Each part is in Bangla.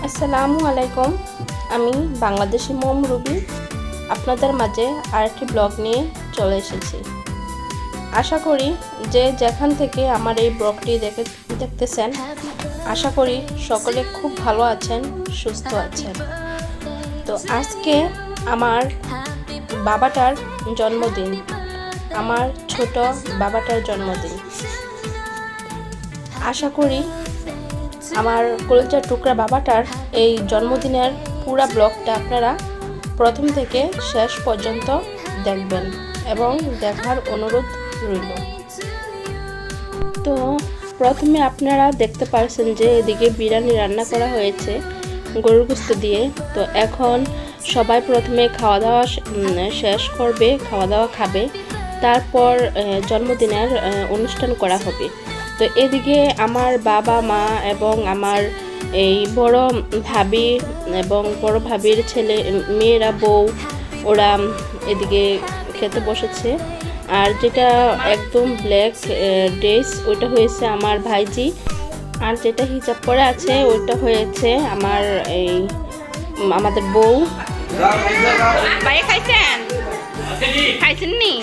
আসসালামু আলাইকুম। আমি বাংলাদেশি মম রুবি আপনাদের মাঝে আরেকটি ব্লগ নিয়ে চলে এসেছি। আশা করি যে যেখান থেকে আমার এই ব্লগটি দেখতেছেন, আশা করি সকলে খুব ভালো আছেন, সুস্থ আছেন। তো আজকে আমার বাবাটার জন্মদিন, আমার ছোট বাবাটার জন্মদিন। আশা করি আমার কলেজার টুকরা বাবাটার এই জন্মদিনের পুরা ব্লগটা আপনারা প্রথম থেকে শেষ পর্যন্ত দেখবেন এবং দেখার অনুরোধ রইল। তো প্রথমে আপনারা দেখতে পাচ্ছেন যে এদিকে বিরিয়ানি রান্না করা হয়েছে গরুর গোশত দিয়ে। তো এখন সবাই প্রথমে খাওয়া দাওয়া শেষ করবে, খাওয়া দাওয়া খাবে, তারপর জন্মদিনের অনুষ্ঠান করা হবে। তো এদিকে আমার বাবা মা এবং আমার এই বড় ভাবি এবং বড় ভাবির ছেলে মেয়েরা বউ ওরা এদিকে খেতে বসেছে। আর যেটা একদম ব্ল্যাক ড্রেস ওইটা হয়েছে আমার ভাইজি, আর যেটা হিজাব পরে আছে ওইটা হয়েছে আমাদের বউ। ভাইয়া খাইছেন? খাইছেন নি?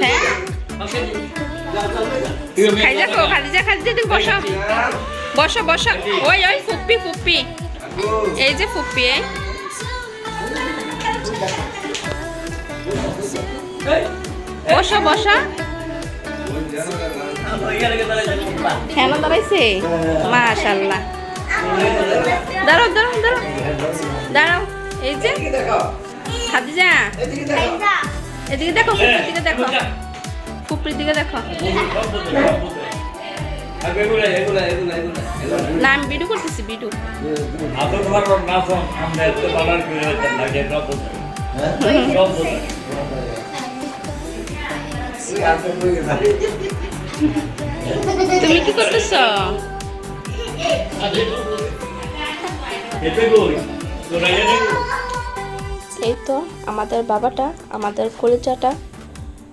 হ্যাঁ বসো বসো। ওই ওই ফুপ্পি ফুপ্পি, এই যে ফুপ্পি, বসো বসো। কেন দাঁড়াইছে? মাশাআল্লাহ। দাঁড়াও দাঁড়াও দাঁড়াও দাঁড়াও। এই যে খাদিজা, এদিকে দেখো, ফুপ্পির দিকে দেখো, ফুপ্পির দিকে দেখো। না আমি ভিডিও করতেছি, ভিডিও। তুমি কি করতেছ? এই তো আমাদের বাবাটা, আমাদের কলিজাটা,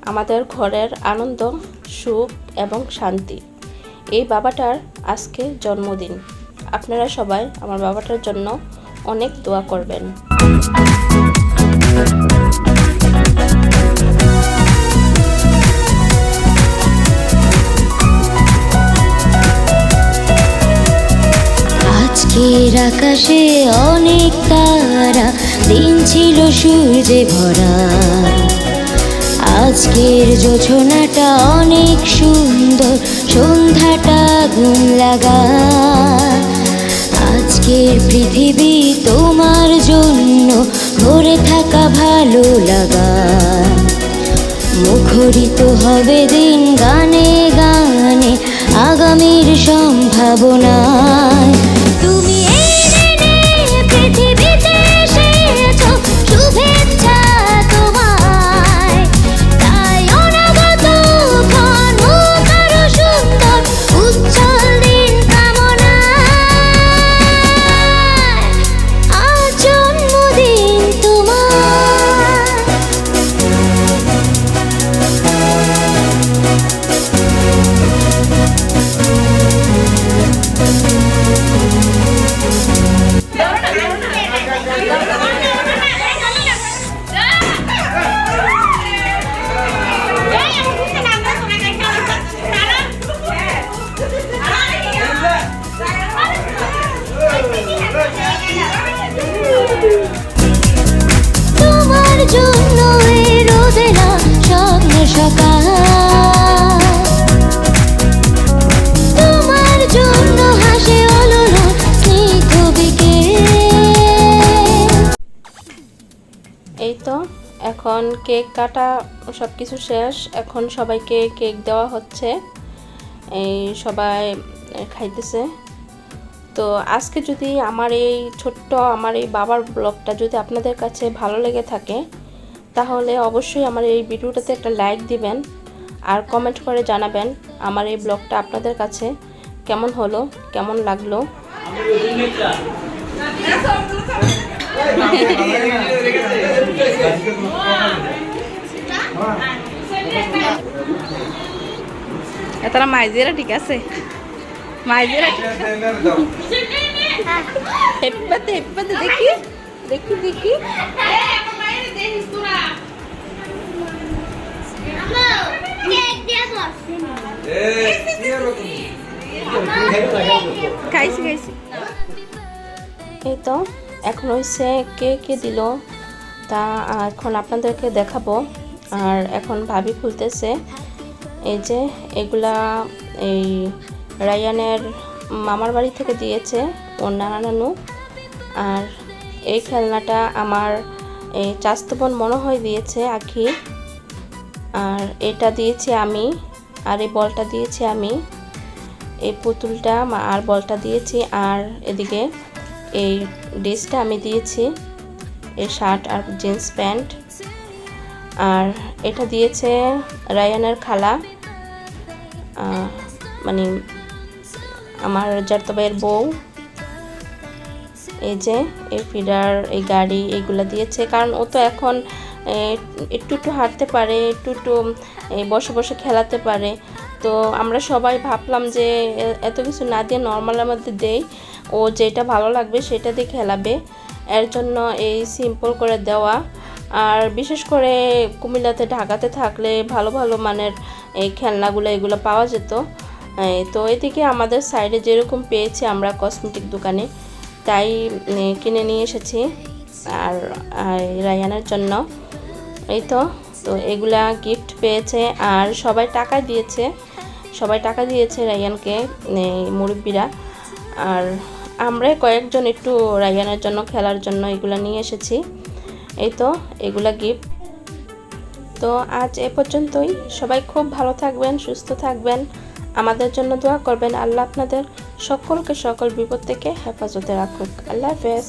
আমাদের ঘরের আনন্দ, সুখ এবং শান্তি। এই বাবাটার আজকে জন্মদিন। আপনারা সবাই আমার বাবাটার জন্য অনেক দোয়া করবেন। আজকের আকাশে অনেক তারা, দিন ছিল সূর্যে ভরা। আজকের জোছনাটা অনেক সুন্দর, সন্ধ্যাটা গুণ লাগা। আজকের পৃথিবী তোমার জন্য ভরে থাকা ভালো লাগা। মুখরিত হবে দিন গানে গানে, আগামীর সম্ভাবনায়। তুমি পৃথিবীতে এসেছো, শুভেচ্ছা তোমায়। তাই অনাগত ক্ষণ হোক আরো সুন্দর, উজ্জ্বল দিন কামনায়। আজ জন্মদিন তোমার। তোমার জন্য এই রোদে না স্বপ্ন সকাল, তোমার জন্য হাসে অলরা স্নিগ্ধ বিকেল। এই তো এখন কেক কাটা সব কিছু শেষ। এখন সবাইকে কেক দেওয়া হচ্ছে, এই সবাই খাইতেছে। তো আজকে যদি আমার এই বাবার ব্লগটা যদি আপনাদের কাছে ভালো লেগে থাকে, তাহলে অবশ্যই আমার এই ভিডিওটাতে একটা লাইক দিবেন আর কমেন্ট করে জানাবেন আমার এই ব্লগটা আপনাদের কাছে কেমন হলো, কেমন লাগলো। তারা মাইজেরা ঠিক আছে, মাইজেরা হ্যাপি বার্থডে দেখি দেখি দেখি। খাইছি খাইছি। এই তো এখন হয়েছে কে কে দিল তা এখন আপনাদেরকে দেখাবো। আর এখন ভাবি খুলতেছে। এই যে এগুলা এই রায়ানের মামার বাড়ি থেকে দিয়েছে ওর নানা নানু। আর এই খেলনাটা আমার এই চাচাতো বোন মনে হয় দিয়েছে আখি। আর এটা দিয়েছি আমি, আর এই বলটা দিয়েছি আমি, এই পুতুলটা আর বলটা দিয়েছি। আর এদিকে এই ড্রেসটা আমি দিয়েছি, এই শার্ট আর জিন্স প্যান্ট। আর এটা দিয়েছে রায়ানের খালা, মানে আমার জারতো ভাইয়ের বউ। এই যে এই ফিডার, এই গাড়ি, এইগুলো দিয়েছে। কারণ ও তো এখন একটু একটু হাঁটতে পারে, একটু একটু বসে বসে খেলাতে পারে। তো আমরা সবাই ভাবলাম যে এত কিছু না দিয়ে নর্মালের মধ্যে দেই, ও যেটা ভালো লাগবে সেটা দিয়ে খেলাবে। এর জন্য এই সিম্পল করে দেওয়া। আর বিশেষ করে কুমিল্লাতে ঢাকাতে থাকলে ভালো ভালো মানের এই খেলনাগুলো এগুলো পাওয়া যেত। তো এদিকে আমাদের সাইডে যেরকম পেয়েছি আমরা কসমেটিক দোকানে, তাই কিনে নিয়ে এসেছি আর রায়ানের জন্য। এই তো তো এগুলা গিফট পেয়েছে। আর সবাই টাকা দিয়েছে রায়ানকে, মুরব্বিরা। আর আমরা কয়েকজন একটু রায়ানের জন্য খেলার জন্য এগুলা নিয়ে এসেছি। এই তো এগুলা গিফট। তো আজ এ পর্যন্তই। সবাই খুব ভালো থাকবেন, সুস্থ থাকবেন, আমাদের জন্য দোয়া করবেন। আল্লাহ আপনাদের সকলকে সকল বিপদ থেকে হেফাজতে রাখুক। আল্লাহ হাফেজ।